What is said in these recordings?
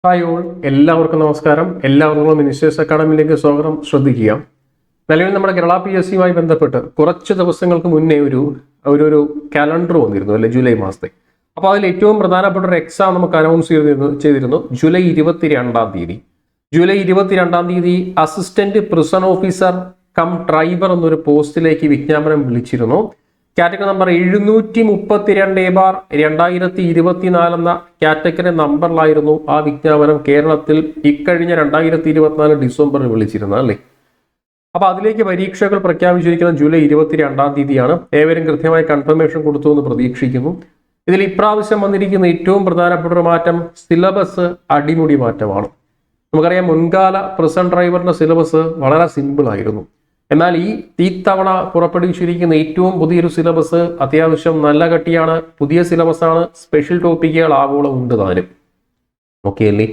Hi all, എല്ലാവർക്കും നമസ്കാരം. എല്ലാവർക്കും മിനിസ്റ്റേഴ്സ് അക്കാഡമിയിലേക്ക് സ്വാഗതം. ശ്രദ്ധിക്കുക, നിലവിൽ നമ്മുടെ കേരള PSCയുമായി ബന്ധപ്പെട്ട് കുറച്ച് ദിവസങ്ങൾക്ക് മുന്നേ ഒരു കാലണ്ടർ വന്നിരുന്നു, അല്ലെ, ജൂലൈ മാസത്തെ. അപ്പോൾ അതിൽ ഏറ്റവും പ്രധാനപ്പെട്ട ഒരു എക്സാം നമുക്ക് അനൗൺസ് ചെയ്തിരുന്നു ജൂലൈ 22-ാം തീയതി. ജൂലൈ 22-ാം തീയതി assistant prison officer cum driver എന്നൊരു പോസ്റ്റിലേക്ക് വിജ്ഞാപനം വിളിച്ചിരുന്നു. കാറ്റഗറി നമ്പർ 732/2024 എന്ന കാറ്റഗറി നമ്പറിലായിരുന്നു ആ വിജ്ഞാപനം കേരളത്തിൽ ഇക്കഴിഞ്ഞ 2024 ഡിസംബറിൽ വിളിച്ചിരുന്നത്, അല്ലേ. അപ്പൊ അതിലേക്ക് പരീക്ഷകൾ പ്രഖ്യാപിച്ചിരിക്കുന്നത് ജൂലൈ 22-ാം തീയതിയാണ്. ഏവരും കൃത്യമായി കൺഫർമേഷൻ കൊടുത്തു എന്ന് പ്രതീക്ഷിക്കുന്നു. ഇതിൽ ഇപ്രാവശ്യം വന്നിരിക്കുന്ന ഏറ്റവും പ്രധാനപ്പെട്ട ഒരു മാറ്റം സിലബസ് അടിമുടി മാറ്റമാണ്. നമുക്കറിയാം, മുൻകാല പ്രിസൺ ഡ്രൈവറിന്റെ സിലബസ് വളരെ സിമ്പിൾ ആയിരുന്നു. എന്നാൽ ഈ തവണ പുറപ്പെടുവിച്ചിരിക്കുന്ന ഏറ്റവും പുതിയൊരു സിലബസ് അത്യാവശ്യം നല്ല കട്ടിയാണ്. പുതിയ സിലബസാണ്. സ്പെഷ്യൽ ടോപ്പിക്കുകൾ ആവോളം ഉണ്ട് താനും. ഓക്കെ അല്ലേ?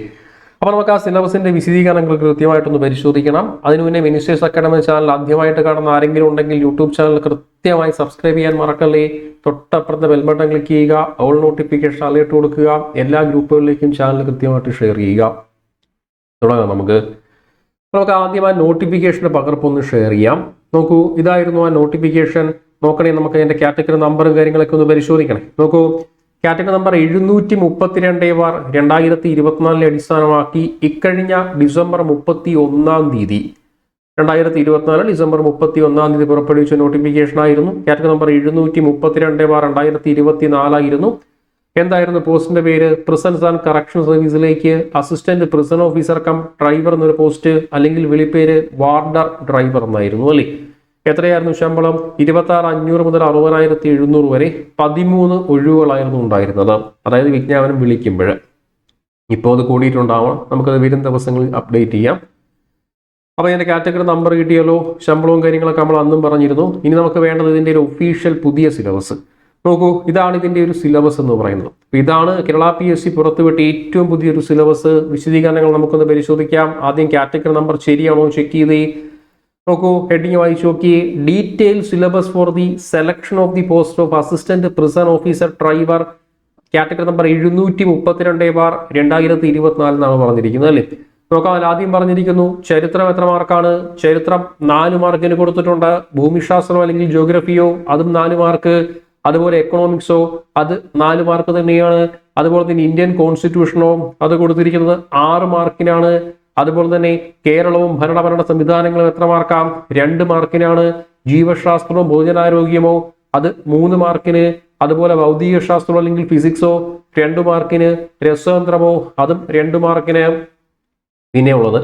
അപ്പൊ നമുക്ക് ആ സിലബസിന്റെ വിശദീകരണങ്ങൾ കൃത്യമായിട്ടൊന്ന് പരിശോധിക്കണം. അതിനു മുന്നേ മിനിസ്റ്റേഴ്സ് അക്കാഡമി ചാനൽ ആദ്യമായിട്ട് കാണുന്ന ആരെങ്കിലും ഉണ്ടെങ്കിൽ യൂട്യൂബ് ചാനൽ കൃത്യമായി സബ്സ്ക്രൈബ് ചെയ്യാൻ മറക്കല്ലേ. തൊട്ടപ്പുറത്തെ ബെൽ ബട്ടൺ ക്ലിക്ക് ചെയ്യുക, ഓൾ നോട്ടിഫിക്കേഷൻ അലേർട്ട് കൊടുക്കുക, എല്ലാ ഗ്രൂപ്പുകളിലേക്കും ചാനൽ കൃത്യമായിട്ട് ഷെയർ ചെയ്യുക. തുടങ്ങാം. നമുക്ക് ആദ്യം ആ നോട്ടിഫിക്കേഷന്റെ പകർപ്പൊന്ന് ഷെയർ ചെയ്യാം. നോക്കൂ, ഇതായിരുന്നു ആ നോട്ടിഫിക്കേഷൻ. നോക്കണേ, നമുക്ക് അതിന്റെ കാറ്റഗറി നമ്പറും കാര്യങ്ങളൊക്കെ ഒന്ന് പരിശോധിക്കണേ. നോക്കൂ, കാറ്റഗറി നമ്പർ 732/2024 അടിസ്ഥാനമാക്കി ഇക്കഴിഞ്ഞ ഡിസംബർ 31-ാം തീയതി 2024 ഡിസംബർ 31-ാം തീയതി പുറപ്പെടുവിച്ച നോട്ടിഫിക്കേഷൻ ആയിരുന്നു. കാറ്റഗറി നമ്പർ 732/2024 ആയിരുന്നു. എന്തായിരുന്നു പോസ്റ്റിന്റെ പേര്? പ്രിസൺസ് ആൻഡ് കറക്ഷൻ സർവീസിലേക്ക് assistant prison officer cum driver എന്നൊരു പോസ്റ്റ്, അല്ലെങ്കിൽ വിളിപ്പേര് വാർഡർ ഡ്രൈവർ എന്നായിരുന്നു, അല്ലേ. എത്രയായിരുന്നു ശമ്പളം? 26,500 മുതൽ 60,700 വരെ. 13 ഒഴിവുകളായിരുന്നു ഉണ്ടായിരുന്നത്, അതായത് വിജ്ഞാപനം വിളിക്കുമ്പോൾ. ഇപ്പോൾ അത് കൂടിയിട്ടുണ്ടാവണം. നമുക്കത് വരും ദിവസങ്ങളിൽ അപ്ഡേറ്റ് ചെയ്യാം. അപ്പോൾ ഇതിന്റെ കാറ്റഗറി നമ്പർ കിട്ടിയല്ലോ. ശമ്പളവും കാര്യങ്ങളൊക്കെ നമ്മൾ അന്നും പറഞ്ഞിരുന്നു. ഇനി നമുക്ക് വേണ്ടത് ഇതിന്റെ ഒരു ഒഫീഷ്യൽ പുതിയ സിലബസ്. നോക്കൂ, ഇതാണ് ഇതിന്റെ ഒരു സിലബസ് എന്ന് പറയുന്നത്. ഇതാണ് കേരള PSC പുറത്തുവിട്ട ഏറ്റവും പുതിയൊരു സിലബസ്. വിശദീകരണങ്ങൾ നമുക്കൊന്ന് പരിശോധിക്കാം. ആദ്യം കാറ്റഗറി നമ്പർ ശരിയാണോ ചെക്ക് ചെയ്തേ. നോക്കൂ, ഹെഡിങ് വായിച്ചു നോക്കിയേ. Detail syllabus for the selection of the post of assistant prison officer driver, category number 732/2024 എന്നാണ് പറഞ്ഞിരിക്കുന്നത്, അല്ലേ. നോക്കാം, അതിൽ ആദ്യം പറഞ്ഞിരിക്കുന്നു ചരിത്രം എത്ര മാർക്കാണ്? ചരിത്രം 4 മാർക്കിന് കൊടുത്തിട്ടുണ്ട്. ഭൂമിശാസ്ത്രമോ അല്ലെങ്കിൽ ജോഗ്രഫിയോ അതും 4 മാർക്ക്. അതുപോലെ എക്കണോമിക്സോ അത് 4 മാർക്ക് തന്നെയാണ്. അതുപോലെ തന്നെ ഇന്ത്യൻ കോൺസ്റ്റിറ്റ്യൂഷനോ അത് കൊടുത്തിരിക്കുന്നത് 6 മാർക്കിനാണ്. അതുപോലെ തന്നെ കേരളവും ഭരണ സംവിധാനങ്ങളും എത്ര മാർക്കാം? 2 മാർക്കിനാണ്. ജീവശാസ്ത്രമോ ഭോജനാരോഗ്യമോ അത് 3 മാർക്കിന്. അതുപോലെ ഭൗതിക ശാസ്ത്രമോ അല്ലെങ്കിൽ ഫിസിക്സോ 2 മാർക്കിന്. രസതന്ത്രമോ അതും 2 മാർക്കിന്. പിന്നെ ഉള്ളത്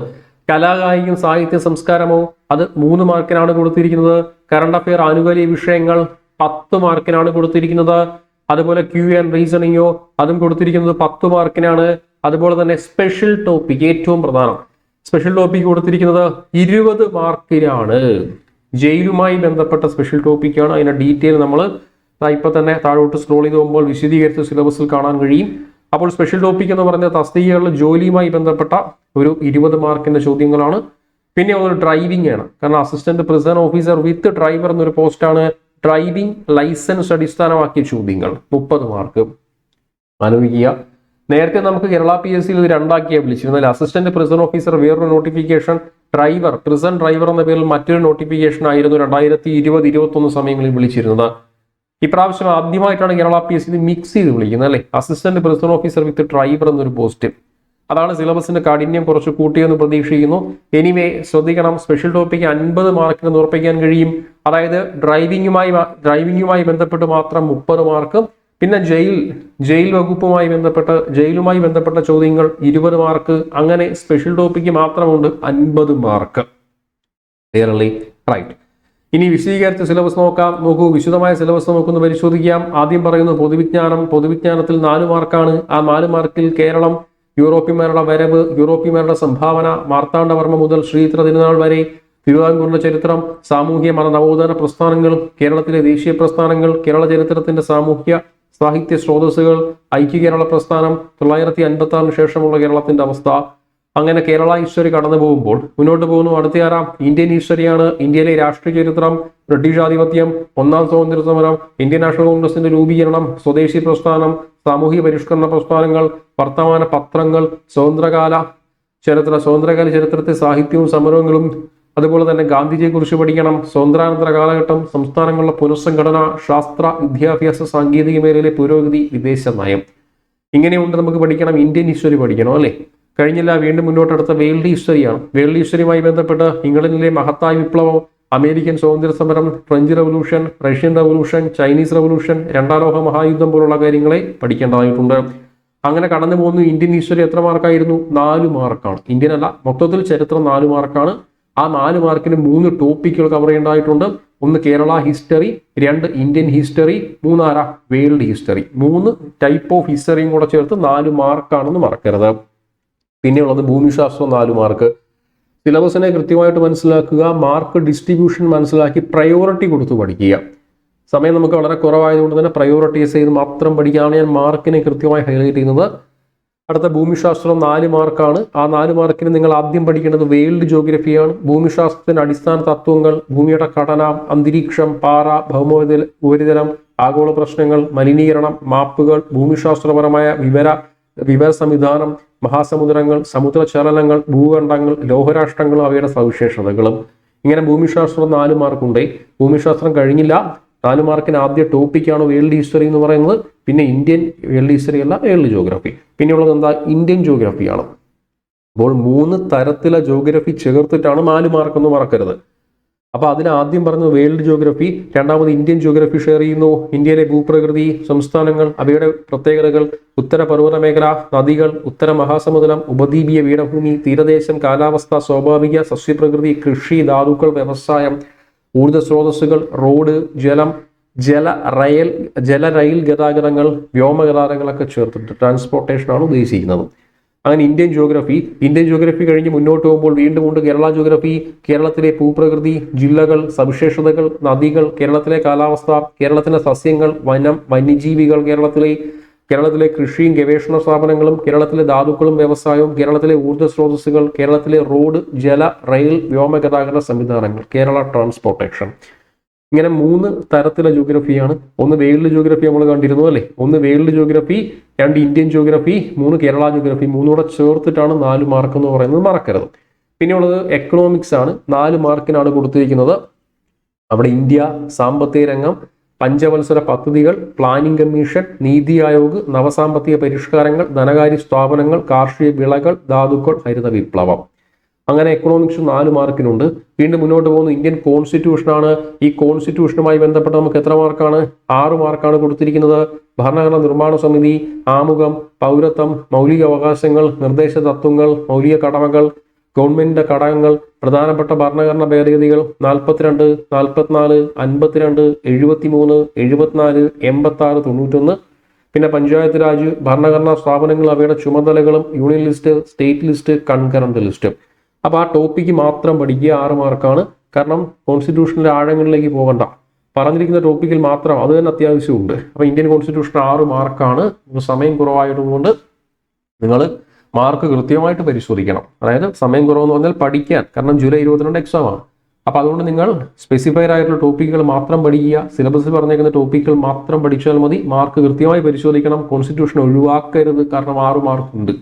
കലാകായികം സാഹിത്യ സംസ്കാരമോ അത് 3 മാർക്കിനാണ് കൊടുത്തിരിക്കുന്നത്. കറണ്ട് അഫെയർ ആനുകാലിക വിഷയങ്ങൾ 10 മാർക്കിനാണ് കൊടുത്തിരിക്കുന്നത്. അതുപോലെ Q&A റീസണിങ്ങോ അതും കൊടുത്തിരിക്കുന്നത് 10 മാർക്കിനാണ്. അതുപോലെ തന്നെ സ്പെഷ്യൽ ടോപ്പിക്, ഏറ്റവും പ്രധാനം, സ്പെഷ്യൽ ടോപ്പിക് കൊടുത്തിരിക്കുന്നത് 20 മാർക്കിനാണ്. ജയിലുമായി ബന്ധപ്പെട്ട സ്പെഷ്യൽ ടോപ്പിക്കാണ്. അതിന്റെ ഡീറ്റെയിൽ നമ്മൾ ഇപ്പൊ തന്നെ താഴോട്ട് സ്ക്രോൾ ചെയ്ത് പോകുമ്പോൾ വിശദീകരിച്ച സിലബസിൽ കാണാൻ കഴിയും. അപ്പോൾ സ്പെഷ്യൽ ടോപ്പിക് എന്ന് പറഞ്ഞ തസ്തികകളിൽ ജോലിയുമായി ബന്ധപ്പെട്ട ഒരു 20 മാർക്കിന്റെ ചോദ്യങ്ങളാണ്. പിന്നെ ഒരു ഡ്രൈവിംഗ് ആണ്. കാരണം അസിസ്റ്റന്റ് പ്രിസൺ ഓഫീസർ വിത്ത് ഡ്രൈവർ എന്നൊരു പോസ്റ്റാണ്. ഡ്രൈവിംഗ് ലൈസൻസ് അടിസ്ഥാനമാക്കിയ ചോദ്യങ്ങൾ 30 മാർക്ക്. ആലോചിക്കുക, നേരത്തെ നമുക്ക് കേരള PSCയിൽ ഇത് 2 വിളിച്ചിരുന്നത്. അസിസ്റ്റന്റ് പ്രിസൺ ഓഫീസർ വേറൊരു നോട്ടിഫിക്കേഷൻ, ഡ്രൈവർ പ്രിസൺ ഡ്രൈവർ എന്ന പേരിൽ മറ്റൊരു നോട്ടിഫിക്കേഷൻ ആയിരുന്നു 2020-21 സമയങ്ങളിൽ വിളിച്ചിരുന്നത്. ഇപ്രാവശ്യം ആദ്യമായിട്ടാണ് കേരള PSC ഇത് മിക്സ് ചെയ്ത് വിളിക്കുന്നത്, അല്ലെ. അസിസ്റ്റന്റ് പ്രിസൺ ഓഫീസർ വിത്ത് ഡ്രൈവർ എന്നൊരു പോസ്റ്റ്. അതാണ് സിലബസിന്റെ കാഠിന്യം കുറച്ച് കൂട്ടിയെന്ന് പ്രതീക്ഷിക്കുന്നു. എനിവേ ശ്രദ്ധിക്കണം, സ്പെഷ്യൽ ടോപ്പിക്ക് 50 മാർക്കിന് ഉറപ്പിക്കാൻ കഴിയും. അതായത് ഡ്രൈവിംഗുമായി ബന്ധപ്പെട്ട് മാത്രം 30 മാർക്ക്. പിന്നെ ജയിലുമായി ബന്ധപ്പെട്ട ചോദ്യങ്ങൾ 20 മാർക്ക്. അങ്ങനെ സ്പെഷ്യൽ ടോപ്പിക്ക് മാത്രമുണ്ട് 50 മാർക്ക്. Clearly right. ഇനി വിശദീകരിച്ച സിലബസ് നോക്കാം. നോക്കൂ, വിശദമായ സിലബസ് നമുക്കൊന്ന് പരിശോധിക്കാം. ആദ്യം പറയുന്നു പൊതുവിജ്ഞാനത്തിൽ 4 മാർക്കാണ്. ആ 4 മാർക്കിൽ കേരളം, യൂറോപ്യന്മാരുടെ വരവ്, യൂറോപ്യന്മാരുടെ സംഭാവന, മാർത്താണ്ഡവർമ്മ മുതൽ ശ്രീധര തിരുനാൾ വരെ, തിരുവിതാംകൂറിന്റെ ചരിത്രം, സാമൂഹ്യ മത നവോത്ഥാന പ്രസ്ഥാനങ്ങൾ, കേരളത്തിലെ ദേശീയ പ്രസ്ഥാനങ്ങൾ, കേരള ചരിത്രത്തിന്റെ സാമൂഹ്യ സാഹിത്യ സ്രോതസ്സുകൾ, ഐക്യ കേരള പ്രസ്ഥാനം, 1956 ശേഷമുള്ള കേരളത്തിന്റെ അവസ്ഥ, അങ്ങനെ കേരള ഹിസ്റ്ററി കടന്നു പോകുമ്പോൾ മുന്നോട്ട് പോകുന്നു. അടുത്തയാറാം ഇന്ത്യൻ ഹിസ്റ്ററിയാണ്. ഇന്ത്യയിലെ രാഷ്ട്രീയ ചരിത്രം, ബ്രിട്ടീഷ് ആധിപത്യം, ഒന്നാം സ്വാതന്ത്ര്യ സമരം, ഇന്ത്യൻ നാഷണൽ കോൺഗ്രസിന്റെ രൂപീകരണം, സ്വദേശി പ്രസ്ഥാനം, സാമൂഹിക പരിഷ്കരണ പ്രസ്ഥാനങ്ങൾ, വർത്തമാന പത്രങ്ങൾ, സ്വതന്ത്രകാല ചരിത്രത്തെ സാഹിത്യവും സമരങ്ങളും, അതുപോലെ തന്നെ ഗാന്ധിജിയെക്കുറിച്ച് പഠിക്കണം. സ്വാതന്ത്ര്യാനന്തര കാലഘട്ടം, സംസ്ഥാനങ്ങളുടെ പുനഃസംഘടന, ശാസ്ത്ര വിദ്യാഭ്യാസ സാങ്കേതിക മേഖലയിലെ പുരോഗതി, വിദേശ നയം, ഇങ്ങനെയുണ്ട്. നമുക്ക് പഠിക്കണം. ഇന്ത്യൻ ഹിസ്റ്ററി പഠിക്കണം അല്ലേ? കഴിഞ്ഞില്ല, വീണ്ടും മുന്നോട്ടെടുത്ത വേൾഡ് ഹിസ്റ്ററിയാണ്. വേൾഡ് ഹിസ്റ്ററിയുമായി ബന്ധപ്പെട്ട് ഇംഗ്ലണ്ടിലെ മഹത്തായ വിപ്ലവം, അമേരിക്കൻ സ്വാതന്ത്ര്യ സമരം, French revolution, Russian revolution, Chinese revolution, രണ്ടാം ലോക മഹായുദ്ധം പോലുള്ള കാര്യങ്ങളെ പഠിക്കേണ്ടതായിട്ടുണ്ട്. അങ്ങനെ കടന്നു പോകുന്നു. ഇന്ത്യൻ ഹിസ്റ്ററി എത്ര മാർക്കായിരുന്നു? 4 മാർക്കാണ്. ഇന്ത്യൻ അല്ല, മൊത്തത്തിൽ ചരിത്രം 4 മാർക്കാണ്. ആ 4 മാർക്കിന് 3 ടോപ്പിക്കുകൾ കവർ ചെയ്യേണ്ടതായിട്ടുണ്ട്. 1 Kerala history, 2 Indian history, 3 world history. 3 type of ഹിസ്റ്ററിയും കൂടെ ചേർത്ത് 4 മാർക്കാണെന്ന് മറക്കരുത്. പിന്നെയുള്ളത് ഭൂമിശാസ്ത്രം 4 മാർക്ക്. സിലബസിനെ കൃത്യമായിട്ട് മനസ്സിലാക്കുക, മാർക്ക് ഡിസ്ട്രിബ്യൂഷൻ മനസ്സിലാക്കി പ്രയോറിറ്റി കൊടുത്ത് പഠിക്കുക. സമയം നമുക്ക് വളരെ കുറവായതുകൊണ്ട് തന്നെ പ്രയോറിറ്റൈസ് ചെയ്ത് മാത്രം പഠിക്കുകയാണ് ഞാൻ മാർക്കിനെ കൃത്യമായി ഹൈലൈറ്റ് ചെയ്യുന്നത്. അടുത്ത ഭൂമിശാസ്ത്രം 4 മാർക്കാണ്. ആ 4 മാർക്കിന് നിങ്ങൾ ആദ്യം പഠിക്കേണ്ടത് വേൾഡ് ജോഗ്രഫിയാണ്. ഭൂമിശാസ്ത്രത്തിന്റെ അടിസ്ഥാന തത്വങ്ങൾ, ഭൂമിയുടെ ഘടന, അന്തരീക്ഷം, പാറ, ഉപരിതലം, ആഗോള പ്രശ്നങ്ങൾ, മലിനീകരണം, മാപ്പുകൾ, ഭൂമിശാസ്ത്രപരമായ വിവര സംവിധാനം, മഹാസമുദ്രങ്ങൾ, സമുദ്രചലനങ്ങൾ, ഭൂഖണ്ഡങ്ങൾ, ലോഹരാഷ്ട്രങ്ങളും അവയുടെ സവിശേഷതകളും. ഇങ്ങനെ ഭൂമിശാസ്ത്രം 4 മാർക്കുണ്ട്. ഭൂമിശാസ്ത്രം കഴിഞ്ഞില്ല. 4 മാർക്കിന് ആദ്യ ടോപ്പിക്കാണ് വേൾഡ് ഹിസ്റ്ററി എന്ന് പറയുന്നത്. പിന്നെ ഇന്ത്യൻ വേൾഡ് ഹിസ്റ്ററി അല്ല, വേൾഡ് ജോഗ്രഫി. പിന്നെയുള്ളത് എന്താ? ഇന്ത്യൻ ജോഗ്രഫിയാണ്. അപ്പോൾ 3 തരത്തിലെ ജോഗ്രഫി ചേർത്തിട്ടാണ് 4 മാർക്ക് എന്ന് മറക്കരുത്. അപ്പൊ അതിന് ആദ്യം പറഞ്ഞു വേൾഡ് ജോഗ്രഫി, രണ്ടാമത് ഇന്ത്യൻ ജോഗ്രഫി ഷെയർ ചെയ്യുന്നു. ഇന്ത്യയിലെ ഭൂപ്രകൃതി, സംസ്ഥാനങ്ങൾ, അവയുടെ പ്രത്യേകതകൾ, ഉത്തര പർവ്വത മേഖല, നദികൾ, ഉത്തര മഹാസമുദ്രം, ഉപദ്വീപീയ പീഠഭൂമി, തീരദേശം, കാലാവസ്ഥ, സ്വാഭാവിക സസ്യപ്രകൃതി, കൃഷി, ധാതുക്കൾ, വ്യവസായം, ഊർജ്ജ സ്രോതസ്സുകൾ, റോഡ്, ജല റെയിൽ ഗതാഗതങ്ങൾ, വ്യോമഗതാഗതങ്ങളൊക്കെ ചേർത്തിട്ട് ട്രാൻസ്പോർട്ടേഷനാണ് ഉദ്ദേശിക്കുന്നത്. അങ്ങനെ ഇന്ത്യൻ ജോഗ്രഫി കഴിഞ്ഞ് മുന്നോട്ട് പോകുമ്പോൾ വീണ്ടും ഉണ്ട് കേരള ജോഗ്രഫി. കേരളത്തിലെ ഭൂപ്രകൃതി, ജില്ലകൾ, സവിശേഷതകൾ, നദികൾ, കേരളത്തിലെ കാലാവസ്ഥ, കേരളത്തിലെ സസ്യങ്ങൾ, വന്യജീവികൾ, കേരളത്തിലെ കൃഷിയും ഗവേഷണ സ്ഥാപനങ്ങളും, കേരളത്തിലെ ധാതുക്കളും വ്യവസായവും, കേരളത്തിലെ ഊർജ്ജ സ്രോതസ്സുകൾ, കേരളത്തിലെ റോഡ്, ജല, റെയിൽ, വ്യോമഗതാഗത സംവിധാനങ്ങൾ, കേരള ട്രാൻസ്പോർട്ടേഷൻ. ഇങ്ങനെ 3 തരത്തിലെ ജോഗ്രഫിയാണ്. 1 വേൾഡ് ജോഗ്രഫി നമ്മൾ കണ്ടിരുന്നു അല്ലേ? 1 world geography, 2 Indian geography, 3 Kerala geography. 3 കൂടെ ചേർത്തിട്ടാണ് 4 മാർക്ക് എന്ന് പറയുന്നത്, മറക്കരുത്. പിന്നെയുള്ളത് എക്കണോമിക്സ് ആണ്. 4 മാർക്കിനാണ് കൊടുത്തിരിക്കുന്നത്. അവിടെ ഇന്ത്യ, സാമ്പത്തിക രംഗം, പഞ്ചവത്സര പദ്ധതികൾ, പ്ലാനിംഗ് കമ്മീഷൻ, നീതി ആയോഗ്, നവസാമ്പത്തിക പരിഷ്കാരങ്ങൾ, ധനകാര്യ സ്ഥാപനങ്ങൾ, കാർഷിക വിളകൾ, ധാതുക്കൾ, ഹരിത വിപ്ലവം. അങ്ങനെ എക്കണോമിക്സ് 4 മാർക്കിനുണ്ട്. വീണ്ടും മുന്നോട്ട് പോകുന്ന ഇന്ത്യൻ കോൺസ്റ്റിറ്റ്യൂഷനാണ്. ഈ കോൺസ്റ്റിറ്റ്യൂഷനുമായി ബന്ധപ്പെട്ട് നമുക്ക് എത്ര മാർക്കാണ്? 6 മാർക്കാണ് കൊടുത്തിരിക്കുന്നത്. ഭരണഘടന നിർമ്മാണ സമിതി, ആമുഖം, പൗരത്വം, മൗലിക അവകാശങ്ങൾ, നിർദ്ദേശ തത്വങ്ങൾ, മൗലിക കടമകൾ, ഗവൺമെന്റിന്റെ ഘടകങ്ങൾ, പ്രധാനപ്പെട്ട ഭരണഘടന ഭേദഗതികൾ 42, 44, 52, 73, 74, 86, 91. പിന്നെ പഞ്ചായത്ത് രാജ്, ഭരണഘടനാ സ്ഥാപനങ്ങൾ, അവയുടെ ചുമതലകളും, union list, state list, concurrent list. അപ്പോൾ ആ ടോപ്പിക്ക് മാത്രം പഠിക്കുക. 6 മാർക്കാണ്. കാരണം കോൺസ്റ്റിറ്റ്യൂഷനിലെ ആഴങ്ങളിലേക്ക് പോകണ്ട, പറഞ്ഞിരിക്കുന്ന ടോപ്പിക്കിൽ മാത്രം അത് തന്നെ അത്യാവശ്യമുണ്ട്. അപ്പോൾ ഇന്ത്യൻ കോൺസ്റ്റിറ്റ്യൂഷൻ 6 മാർക്കാണ്. സമയം കുറവായതുകൊണ്ട് നിങ്ങൾ മാർക്ക് കൃത്യമായിട്ട് പരിശോധിക്കണം. അതായത് സമയം കുറവെന്ന് പറഞ്ഞാൽ പഠിക്കാൻ, കാരണം ജൂലൈ 22 എക്സാമാണ്. അപ്പോൾ അതുകൊണ്ട് നിങ്ങൾ സ്പെസിഫൈഡ് ആയിട്ടുള്ള ടോപ്പിക്കുകൾ മാത്രം പഠിക്കുക. സിലബസിൽ പറഞ്ഞേക്കുന്ന ടോപ്പിക്കുകൾ മാത്രം പഠിച്ചാൽ മതി. മാർക്ക് കൃത്യമായി പരിശോധിക്കണം. കോൺസ്റ്റിറ്റ്യൂഷൻ ഒഴിവാക്കരുത്, കാരണം 6 മാർക്കുണ്ട്.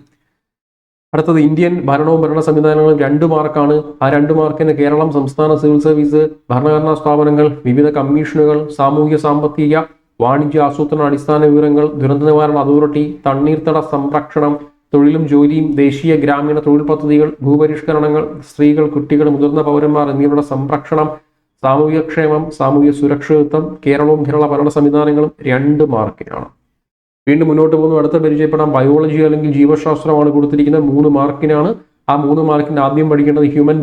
അടുത്തത് ഇന്ത്യൻ ഭരണവും ഭരണ സംവിധാനങ്ങളും 2 മാർക്കാണ്. ആ 2 മാർക്കിന് കേരളം, സംസ്ഥാന സിവിൽ സർവീസ്, ഭരണഘടനാ സ്ഥാപനങ്ങൾ, വിവിധ കമ്മീഷനുകൾ, സാമൂഹിക സാമ്പത്തിക വാണിജ്യ ആസൂത്രണ അടിസ്ഥാന വിവരങ്ങൾ, ദുരന്ത നിവാരണ അതോറിറ്റി, തണ്ണീർത്തട സംരക്ഷണം, തൊഴിലും ജോലിയും, ദേശീയ ഗ്രാമീണ തൊഴിൽ പദ്ധതികൾ, ഭൂപരിഷ്കരണങ്ങൾ, സ്ത്രീകൾ, കുട്ടികൾ, മുതിർന്ന പൗരന്മാർ എന്നിവരുടെ സംരക്ഷണം, സാമൂഹിക ക്ഷേമം, സാമൂഹിക സുരക്ഷിതത്വം, കേരളവും കേരള ഭരണ സംവിധാനങ്ങളും 2 മാർക്കിനാണ്. വീണ്ടും മുന്നോട്ട് പോകുന്നു. അടുത്ത പരിചയപ്പെടാം. ബയോളജി അല്ലെങ്കിൽ ജീവശാസ്ത്രമാണ് കൊടുത്തിരിക്കുന്നത്. 3 മാർക്കിനാണ്. ആ 3 മാർക്കിന് ആദ്യം പഠിക്കേണ്ടത് ഹ്യൂമൻ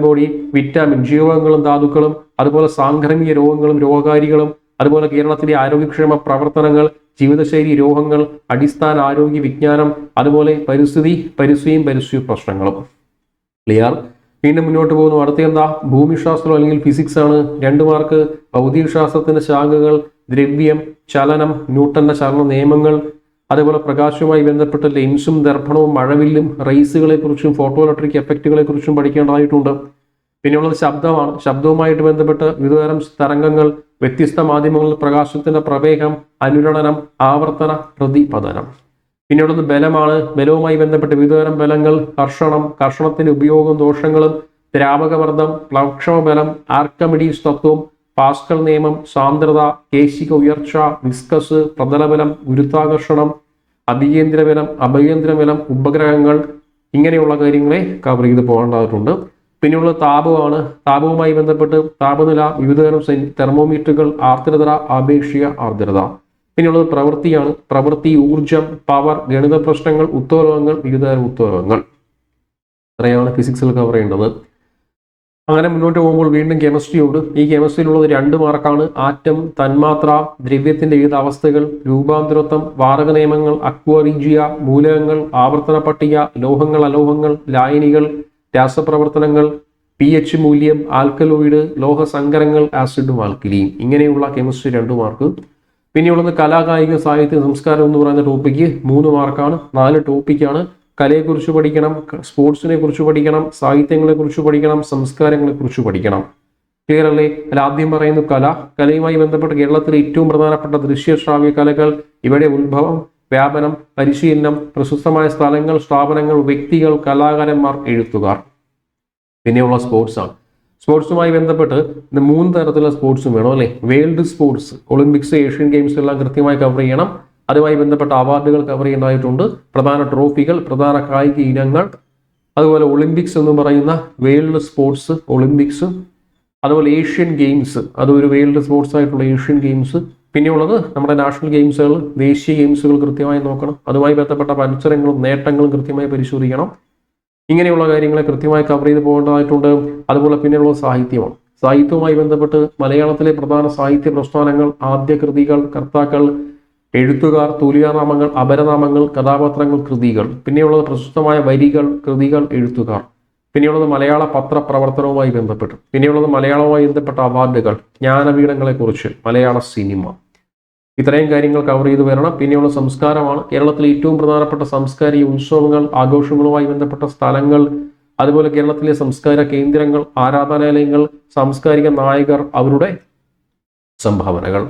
ബോഡി, വിറ്റാമിൻ, ജീവകങ്ങളും ധാതുക്കളും, അതുപോലെ സാംക്രമിക രോഗങ്ങളും രോഗകാരികളും, അതുപോലെ കേരളത്തിലെ ആരോഗ്യക്ഷേമ പ്രവർത്തനങ്ങൾ, ജീവിതശൈലി രോഗങ്ങൾ, അടിസ്ഥാന ആരോഗ്യ വിജ്ഞാനം, അതുപോലെ പരിസ്ഥിതിയും പരിസ്ഥിതി പ്രശ്നങ്ങളും. ക്ലിയർ? വീണ്ടും മുന്നോട്ട് പോകുന്നു. അടുത്ത എന്താ? ഭൂമിശാസ്ത്രം അല്ലെങ്കിൽ ഫിസിക്സ് ആണ്. 2 മാർക്ക്. ഭൗതികശാസ്ത്രത്തിന്റെ ശാഖകൾ, ദ്രവ്യം, ചലനം, ന്യൂട്ടന്റെ ചലന നിയമങ്ങൾ, അതേപോലെ പ്രകാശവുമായി ബന്ധപ്പെട്ട ലെൻസും ദർപ്പണവും മഴവില്ലും റേസുകളെ കുറിച്ചും ഫോട്ടോ ഇലക്ട്രിക് എഫക്റ്റുകളെ കുറിച്ചും പഠിക്കേണ്ടതായിട്ടുണ്ട്. പിന്നെയുള്ളത് ശബ്ദമാണ്. ശബ്ദവുമായിട്ട് ബന്ധപ്പെട്ട് വിവിധതരം തരംഗങ്ങൾ, വ്യത്യസ്ത മാധ്യമങ്ങളിൽ പ്രകാശത്തിന്റെ പ്രവേഗം, അനുരണനം, ആവർത്തന, പ്രതിപതനം. പിന്നെയുള്ളത് ബലമാണ്. ബലവുമായി ബന്ധപ്പെട്ട് വിവിധതരം ബലങ്ങൾ, കർഷണത്തിന്റെ ഉപയോഗവും ദോഷങ്ങളും, ദ്രാവകമർദ്ദം, പ്ലവക്ഷമ ബലം, ആർക്കമിഡീസ് തത്വം, പാസ്കൽ നിയമം, സാന്ദ്രത, കേശിക ഉയർച്ച, വിസ്കസ്, പ്രതലബലം, ഗുരുത്വാകർഷണം, അഭികേന്ദ്രബലം, അഭകേന്ദ്രബലം, ഉപഗ്രഹങ്ങൾ, ഇങ്ങനെയുള്ള കാര്യങ്ങളെ കവർ ചെയ്ത് പോകേണ്ടതായിട്ടുണ്ട്. പിന്നെയുള്ള താപമാണ്. താപവുമായി ബന്ധപ്പെട്ട് താപനില, വിവിധതരം തെർമോമീറ്ററുകൾ, ആർദ്രത, ആപേക്ഷിക ആർദ്രത. പിന്നെയുള്ളത് പ്രവൃത്തിയാണ്. പ്രവൃത്തി, ഊർജം, പവർ, ഗണിത പ്രശ്നങ്ങൾ, ഉത്തരവങ്ങൾ, വിവിധതരം ഉത്തരവങ്ങൾ. ഇത്രയാണ് ഫിസിക്സിൽ കവർ ചെയ്യേണ്ടത്. അങ്ങനെ മുന്നോട്ട് പോകുമ്പോൾ വീണ്ടും കെമിസ്ട്രിയുണ്ട്. ഈ കെമിസ്ട്രിയിലുള്ളത് 2 മാർക്കാണ്. ആറ്റം, തന്മാത്ര, ദ്രവ്യത്തിന്റെ വിവിധ അവസ്ഥകൾ, രൂപാന്തരത്വം, വാതക നിയമങ്ങൾ, അക്വാറീജിയ, മൂലകങ്ങൾ, ആവർത്തന പട്ടിക, ലോഹങ്ങൾ, അലോഹങ്ങൾ, ലായനികൾ, രാസപ്രവർത്തനങ്ങൾ, pH മൂല്യം, ആൽക്കലോയിഡ്, ലോഹസങ്കരങ്ങൾ, ആസിഡും ആൽക്കലിയും. ഇങ്ങനെയുള്ള കെമിസ്ട്രി 2 മാർക്ക്. പിന്നെയുള്ളത് കലാകായിക സാഹിത്യ സംസ്കാരം എന്ന് പറയുന്ന ടോപ്പിക്ക് 3 മാർക്കാണ്. 4 ടോപ്പിക്കാണ്. കലയെക്കുറിച്ച് പഠിക്കണം, സ്പോർട്സിനെ കുറിച്ച് പഠിക്കണം, സാഹിത്യങ്ങളെ കുറിച്ച് പഠിക്കണം, സംസ്കാരങ്ങളെ കുറിച്ച് പഠിക്കണം. ക്ലിയർ അല്ലേ? അതിൽ ആദ്യം പറയുന്നു കലയുമായി ബന്ധപ്പെട്ട് കേരളത്തിലെ ഏറ്റവും പ്രധാനപ്പെട്ട ദൃശ്യശ്രാവ്യ കലകൾ, ഇവിടെ ഉത്ഭവം, വ്യാപനം, പരിശീലനം, പ്രശസ്തമായ സ്ഥലങ്ങൾ, സ്ഥാപനങ്ങൾ, വ്യക്തികൾ, കലാകാരന്മാർ, എഴുത്തുകാർ. പിന്നെയുള്ള സ്പോർട്സാണ്. സ്പോർട്സുമായി ബന്ധപ്പെട്ട് 3 തരത്തിലുള്ള സ്പോർട്സും വേണം അല്ലേ? World sports, Olympics, Asian games എല്ലാം കൃത്യമായി കവർ ചെയ്യണം. അതുമായി ബന്ധപ്പെട്ട അവാർഡുകൾ കവർ ചെയ്യേണ്ടതായിട്ടുണ്ട്. പ്രധാന ട്രോഫികൾ, പ്രധാന കായിക ഇനങ്ങൾ, അതുപോലെ ഒളിമ്പിക്സ് എന്ന് പറയുന്ന വേൾഡ് സ്പോർട്സ്, ഒളിമ്പിക്സ്, അതുപോലെ ഏഷ്യൻ ഗെയിംസ്, അതൊരു വേൾഡ് സ്പോർട്സ് ആയിട്ടുള്ള ഏഷ്യൻ ഗെയിംസ്. പിന്നെയുള്ളത് നമ്മുടെ നാഷണൽ ഗെയിംസുകൾ, ദേശീയ ഗെയിംസുകൾ കൃത്യമായി നോക്കണം. അതുമായി ബന്ധപ്പെട്ട മത്സരങ്ങളും നേട്ടങ്ങളും കൃത്യമായി പരിശോധിക്കണം. ഇങ്ങനെയുള്ള കാര്യങ്ങളെ കൃത്യമായി കവർ ചെയ്ത് പോകേണ്ടതായിട്ടുണ്ട്. അതുപോലെ പിന്നെയുള്ള സാഹിത്യമാണ്. സാഹിത്യവുമായി ബന്ധപ്പെട്ട് മലയാളത്തിലെ പ്രധാന സാഹിത്യ പ്രസ്ഥാനങ്ങൾ, ആദ്യ കൃതികൾ, കർത്താക്കൾ, എഴുത്തുകാർ, തൂലികാനാമങ്ങൾ, അപരനാമങ്ങൾ, കഥാപാത്രങ്ങൾ, കൃതികൾ. പിന്നെയുള്ളത് പ്രശസ്തമായ വരികൾ, കൃതികൾ, എഴുത്തുകാർ. പിന്നെയുള്ളത് മലയാള പത്രപ്രവർത്തനവുമായി ബന്ധപ്പെട്ട്. പിന്നെയുള്ളത് മലയാളവുമായി ബന്ധപ്പെട്ട അവാർഡുകൾ, ജ്ഞാനപീഠങ്ങളെക്കുറിച്ച്, മലയാള സിനിമ. ഇത്രയും കാര്യങ്ങൾ കവർ ചെയ്ത് വരണം. പിന്നെയുള്ള സംസ്കാരമാണ്. കേരളത്തിലെ ഏറ്റവും പ്രധാനപ്പെട്ട സാംസ്കാരിക ഉത്സവങ്ങൾ, ആഘോഷങ്ങളുമായി ബന്ധപ്പെട്ട സ്ഥലങ്ങൾ, അതുപോലെ കേരളത്തിലെ സംസ്കാര കേന്ദ്രങ്ങൾ, ആരാധനാലയങ്ങൾ, സാംസ്കാരിക നായകർ, അവരുടെ സംഭാവനകൾ.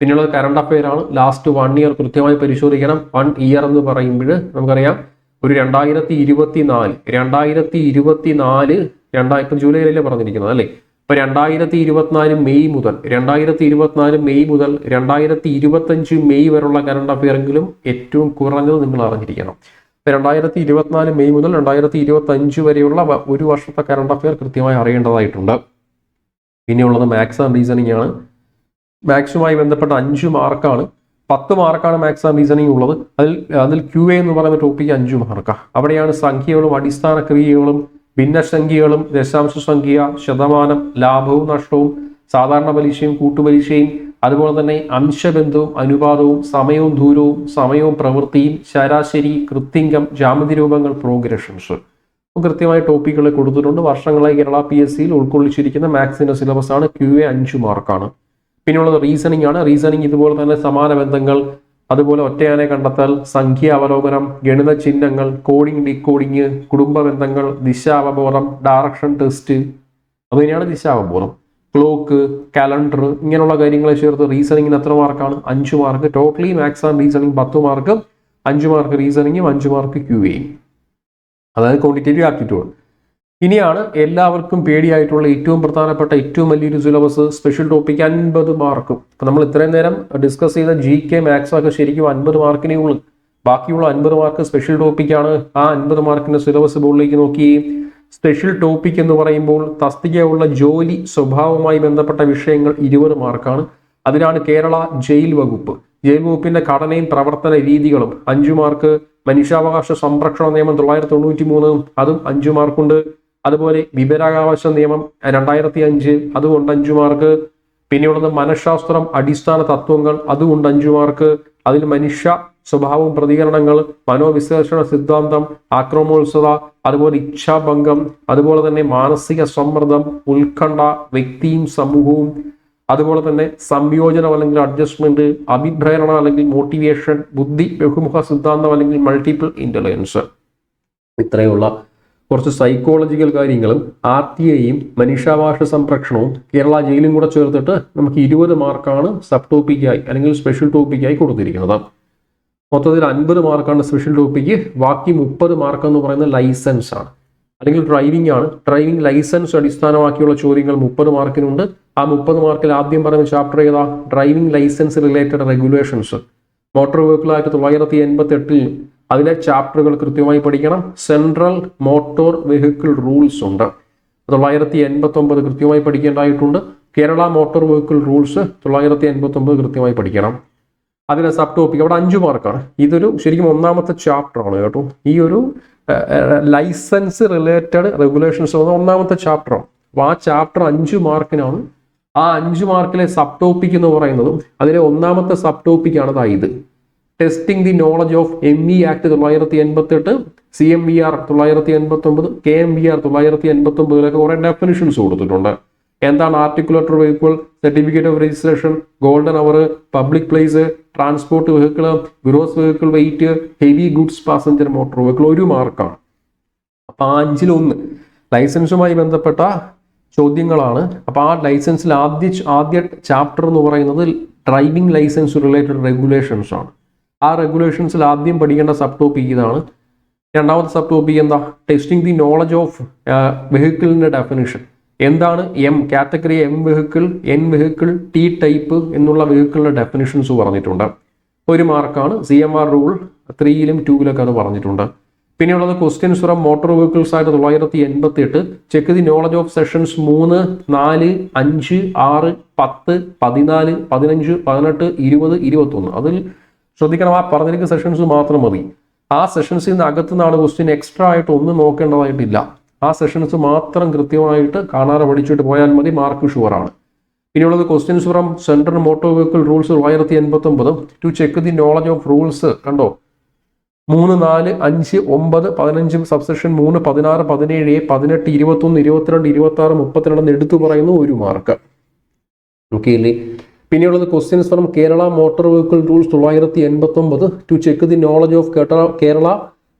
പിന്നെയുള്ളത് കറണ്ട് അഫെയർ ആണ്. ലാസ്റ്റ് 1 ഇയർ കൃത്യമായി പരിശോധിക്കണം. 1 ഇയർ എന്ന് പറയുമ്പോൾ നമുക്കറിയാം ഒരു 2024 ഇപ്പം ജൂലൈയിലല്ലേ പറഞ്ഞിരിക്കുന്നത് അല്ലേ? ഇപ്പൊ 2024 മെയ് മുതൽ 2025 മെയ് വരെയുള്ള കറണ്ട് അഫെയറെങ്കിലും ഏറ്റവും കുറഞ്ഞത് നിങ്ങൾ അറിഞ്ഞിരിക്കണം. ഇപ്പൊ 2024 മെയ് മുതൽ 2025 വരെയുള്ള ഒരു വർഷത്തെ കറണ്ട് അഫെയർ കൃത്യമായി അറിയേണ്ടതായിട്ടുണ്ട്. പിന്നെയുള്ളത് മാത്സ് ആൻഡ് റീസണിംഗ് ആണ്. മാത്സുമായി ബന്ധപ്പെട്ട 5 മാർക്കാണ്. 10 മാർക്കാണ് മാത്സ് ആൻഡ് റീസണിംഗ് ഉള്ളത്. അതിൽ QA എന്ന് പറയുന്ന ടോപ്പിക്ക് 5 മാർക്കാണ്. അവിടെയാണ് സംഖ്യകളും അടിസ്ഥാന ക്രിയകളും ഭിന്നസംഖ്യകളും ദശാംശ സംഖ്യ, ശതമാനം, ലാഭവും നഷ്ടവും, സാധാരണ പലിശയും കൂട്ടുപലിശയും, അതുപോലെ തന്നെ അംശബന്ധവും അനുപാതവും, സമയവും ദൂരവും, സമയവും പ്രവൃത്തിയും, ശരാശരി, കൃത്യംഗം, ജാമിതി രൂപങ്ങൾ, പ്രോഗ്രഷൻസ്. കൃത്യമായ ടോപ്പിക്കുകൾ കൊടുത്തിട്ടുണ്ട്. വർഷങ്ങളായി കേരള PSCയിൽ ഉൾക്കൊള്ളിച്ചിരിക്കുന്ന മാത്സിന്റെ സിലബസ് ആണ്. QA 5 മാർക്കാണ്. പിന്നെയുള്ളത് റീസണിംഗ് ആണ്. റീസണിംഗ് ഇതുപോലെ തന്നെ സമാന ബന്ധങ്ങൾ, അതുപോലെ ഒറ്റയാനെ കണ്ടെത്തൽ, സംഖ്യ അവലോകനം, ഗണിത ചിഹ്നങ്ങൾ, കോഡിംഗ്, ഡീകോഡിംഗ്, കുടുംബ ബന്ധങ്ങൾ, ദിശാവബോധം, ഡയറക്ഷൻ ടെസ്റ്റ്, അതുതന്നെയാണ് ദിശാവബോധം, ക്ലോക്ക്, കലണ്ടർ, ഇങ്ങനെയുള്ള കാര്യങ്ങളെ ചേർത്ത് റീസണിങ്ങിന് എത്ര മാർക്കാണ്? 5 mark. Totally maths and reasoning 10 mark, 5 mark റീസണിങ്ങും, 5 മാർക്ക് QAയും, അതായത് ക്വാണ്ടിറ്റേറ്റീവ് ആപ്റ്റിറ്റ്യൂഡ്. ഇനിയാണ് എല്ലാവർക്കും പേടിയായിട്ടുള്ള ഏറ്റവും പ്രധാനപ്പെട്ട ഏറ്റവും വലിയൊരു സിലബസ്, സ്പെഷ്യൽ ടോപ്പിക് 50 മാർക്കും. അപ്പം നമ്മൾ ഇത്രയും നേരം ഡിസ്കസ് ചെയ്ത GK മാത്സ് ഒക്കെ ശരിക്കും 50 മാർക്കിനേ ഉള്ളൂ. ബാക്കിയുള്ള 50 മാർക്ക് സ്പെഷ്യൽ ടോപ്പിക്കാണ്. ആ 50 മാർക്കിന്റെ സിലബസ് ബോർഡിലേക്ക് നോക്കി. സ്പെഷ്യൽ ടോപ്പിക് എന്ന് പറയുമ്പോൾ തസ്തികയുള്ള ജോലി സ്വഭാവവുമായി ബന്ധപ്പെട്ട വിഷയങ്ങൾ 20 മാർക്കാണ്. അതിനാണ് കേരള ജയിൽ വകുപ്പ്. ജയിൽ വകുപ്പിന്റെ ഘടനയും പ്രവർത്തന രീതികളും 5 മാർക്ക്. മനുഷ്യാവകാശ സംരക്ഷണ നിയമം 993, അതും 5 മാർക്കുണ്ട്. അതുപോലെ വിവരാവകാശ നിയമം 2005, അതുകൊണ്ട് 5 മാർക്ക്. പിന്നെയുള്ളത് മനഃശാസ്ത്രം, അടിസ്ഥാന തത്വങ്ങൾ, അതുകൊണ്ട് 5 മാർക്ക്. അതിൽ മനുഷ്യ സ്വഭാവം, പ്രതികരണങ്ങൾ, മനോവിശ്ലേഷണ സിദ്ധാന്തം, ആക്രമോത്സവ, അതുപോലെ ഇച്ഛാഭംഗം, അതുപോലെ തന്നെ മാനസിക സമ്മർദ്ദം, ഉത്കണ്ഠ, വ്യക്തിയും സമൂഹവും, അതുപോലെ തന്നെ സംയോജനം അല്ലെങ്കിൽ അഡ്ജസ്റ്റ്മെന്റ്, അഭിപ്രേരണ അല്ലെങ്കിൽ മോട്ടിവേഷൻ, ബുദ്ധി ബഹുമുഖ സിദ്ധാന്തം അല്ലെങ്കിൽ മൾട്ടിപ്പിൾ ഇന്റലിജൻസ്. ഇത്രയുള്ള കുറച്ച് സൈക്കോളജിക്കൽ കാര്യങ്ങളും RTIയും മനുഷ്യാവകാശ സംരക്ഷണവും കേരള ജയിലും കൂടെ ചേർത്തിട്ട് നമുക്ക് 20 മാർക്കാണ് സബ് ടോപ്പിക്കായി അല്ലെങ്കിൽ സ്പെഷ്യൽ ടോപ്പിക്കായി കൊടുത്തിരിക്കുന്നത്. മൊത്തത്തിൽ 50 മാർക്കാണ് സ്പെഷ്യൽ ടോപ്പിക്ക്. ബാക്കി 30 മാർക്ക് എന്ന് പറയുന്നത് ലൈസൻസ് ആണ് അല്ലെങ്കിൽ ഡ്രൈവിംഗ് ആണ്. ഡ്രൈവിംഗ് ലൈസൻസ് അടിസ്ഥാനമാക്കിയുള്ള ചോദ്യങ്ങൾ 30 മാർക്കിനുണ്ട്. ആ 30 മാർക്കിൽ ആദ്യം പറയുന്ന ചാപ്റ്റർ ഏതാ? Driving licence related regulations. Motor vehicle act 1988 അതിലെ ചാപ്റ്ററുകൾ കൃത്യമായി പഠിക്കണം. സെൻട്രൽ മോട്ടോർ വെഹിക്കിൾ റൂൾസ് ഉണ്ട്, 989 കൃത്യമായി പഠിക്കേണ്ടതായിട്ടുണ്ട്. കേരള മോട്ടോർ വെഹിക്കിൾ റൂൾസ് 989 കൃത്യമായി പഠിക്കണം. അതിലെ സബ് ടോപ്പിക് അവിടെ 5 മാർക്കാണ്. ഇതൊരു ശരിക്കും ഒന്നാമത്തെ ചാപ്റ്റർ ആണ് കേട്ടോ. ഈ ഒരു ലൈസൻസ് റിലേറ്റഡ് റെഗുലേഷൻസ് ഒന്നാമത്തെ ചാപ്റ്ററാണ്. അപ്പോൾ ആ ചാപ്റ്റർ 5 മാർക്കിനാണ്. ആ 5 മാർക്കിലെ സബ് ടോപ്പിക് എന്ന് പറയുന്നതും അതിലെ ഒന്നാമത്തെ സബ് ടോപ്പിക്കാണ് ഇത്. Testing the knowledge of ME act 988, CMVR 989, KMVR 989 കുറെ ഡെഫിനിഷൻസ് കൊടുത്തിട്ടുണ്ട്. എന്താണ് articulator vehicle, certificate of registration, golden hour, public place, transport vehicle, gross vehicle weight, heavy goods passenger motor vehicle 1 മാർക്കാണ്. അപ്പൊ 5-1 ലൈസൻസുമായി ബന്ധപ്പെട്ട ചോദ്യങ്ങളാണ്. അപ്പോൾ ആ ലൈസൻസിൽ ആദ്യ ചാപ്റ്റർ എന്ന് പറയുന്നത് ഡ്രൈവിംഗ് ലൈസൻസ് റിലേറ്റഡ് റെഗുലേഷൻസ് ആണ്. ആ റെഗുലേഷൻസിൽ ആദ്യം പഠിക്കേണ്ട സബ് ടോപ്പിക് ഇതാണ്. രണ്ടാമത്തെ സബ് ടോപ്പിക് എന്താ? ടെസ്റ്റിംഗ് ദി നോളജ് ഓഫ് വെഹിക്കിളിന്റെ ഡെഫിനിഷൻ. എന്താണ് category M vehicle, N vehicle, T type എന്നുള്ള വെഹിക്കിളിന്റെ ഡെഫിനിഷൻസ് പറഞ്ഞിട്ടുണ്ട്. 1 മാർക്കാണ്. CMR റൂൾ 3ലും 2ലും അത് പറഞ്ഞിട്ടുണ്ട്. പിന്നെയുള്ളത് ക്വസ്റ്റ്യൻസ് ഫ്രം മോട്ടോർ വെഹിക്കിൾസ് ആയിട്ട് 988. Check the knowledge of sessions 3, 4, 5, 6, 10, 14, 15, 18, 20, 21. അതിൽ ശ്രദ്ധിക്കണം, ആ പറഞ്ഞിരിക്കുന്ന സെഷൻസ് മാത്രം മതി. ആ സെഷൻസിൽ നിന്ന് അകത്തു നിന്നാണ് ക്വസ്റ്റ്യൻ. എക്സ്ട്രാ ആയിട്ട് ഒന്നും നോക്കേണ്ടതായിട്ടില്ല. ആ സെഷൻസ് മാത്രം കൃത്യമായിട്ട് കാണാതെ പഠിച്ചിട്ട് പോയാൽ മതി. മാർക്ക് ഷുവറാണ്. പിന്നെയുള്ളത് questions from central motor vehicle rules 989 to check the knowledge of rules. കണ്ടോ, 3, 4, 5, 9, 15 സബ്സെക്ഷൻ 3, 16, 17, 18, 21, 22, 26, 32 എടുത്തു പറയുന്നു 1 മാർക്ക്. ഓക്കെ അല്ലേ? പിന്നെയുള്ളത് questions from Kerala motor vehicle rules 989 to check the knowledge of Kerala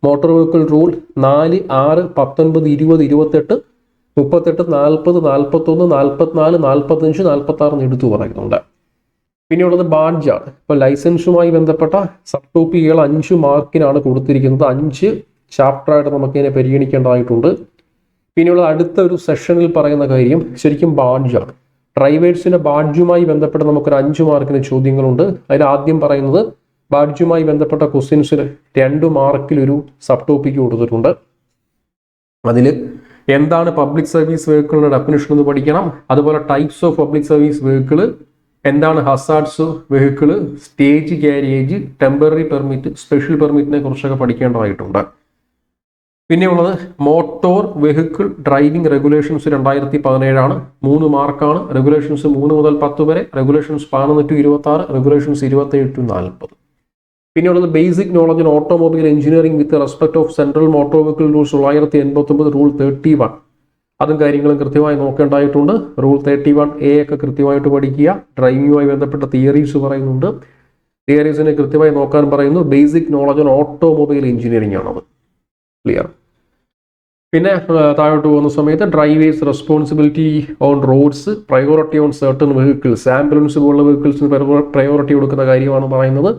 motor vehicle rule 4, 6, 19, 20, 28, 38, 40, 41, 44, 45, 46 എടുത്തു പറയുന്നുണ്ട്. പിന്നെയുള്ളത് ബാഡ്ജാണ്. ഇപ്പോൾ ലൈസൻസുമായി ബന്ധപ്പെട്ട സബ് ടോപ്പിക്കുകൾ 5 മാർക്കിനാണ് കൊടുത്തിരിക്കുന്നത്. 5 ചാപ്റ്ററായിട്ട് നമുക്കിതിനെ പരിഗണിക്കേണ്ടതായിട്ടുണ്ട്. പിന്നെയുള്ളത് അടുത്ത ഒരു സെഷനിൽ പറയുന്ന കാര്യം ശരിക്കും ബാഡ്ജാണ്. ഡ്രൈവേഴ്സിന്റെ ബാഡ്ജുമായി ബന്ധപ്പെട്ട് നമുക്കൊരു 5 മാർക്കിന് ചോദ്യങ്ങളുണ്ട്. അതിൽ ആദ്യം പറയുന്നത് ബാഡ്ജുമായി ബന്ധപ്പെട്ട ക്വസ്റ്റ്യൻസിൽ 2 മാർക്കിൽ ഒരു സബ് ടോപ്പിക്ക് കൊടുത്തിട്ടുണ്ട്. അതിൽ എന്താണ് പബ്ലിക് സർവീസ് വെഹിക്കിളിന്റെ ഡെഫിനിഷൻ എന്ന് പഠിക്കണം. അതുപോലെ types of public service vehicle, എന്താണ് hazards vehicle, stage carriage, temporary permit, special പെർമിറ്റിനെ കുറിച്ചൊക്കെ പഠിക്കേണ്ടതായിട്ടുണ്ട്. പിന്നെയുള്ളത് മോട്ടോർ വെഹിക്കിൾ ഡ്രൈവിംഗ് റെഗുലേഷൻസ് 2017 3 മാർക്കാണ്. റെഗുലേഷൻസ് 3 മുതൽ 10 വരെ, റെഗുലേഷൻസ് 11 to 26, റെഗുലേഷൻസ് 27 to 40. പിന്നെയുള്ളത് basic knowledge in automobile engineering with respect of central motor vehicle rules 989 rule 31. അതും കാര്യങ്ങളും കൃത്യമായി നോക്കേണ്ടതായിട്ടുണ്ട്. റൂൾ 31A ഒക്കെ കൃത്യമായിട്ട് പഠിക്കുക. ഡ്രൈവിംഗുമായി ബന്ധപ്പെട്ട തിയറീസ് പറയുന്നുണ്ട്. തിയറീസിനെ കൃത്യമായി നോക്കാൻ പറയുന്നു. Basic knowledge in automobile engineering ആണത്. ക്ലിയർ? പിന്നെ താഴോട്ട് പോകുന്ന സമയത്ത് drivers responsibility on roads, priority on certain vehicles, ambulance പോലുള്ള വെഹിക്കിൾസിന് പ്രയോറിറ്റി കൊടുക്കുന്ന കാര്യമാണ് പറയുന്നത്.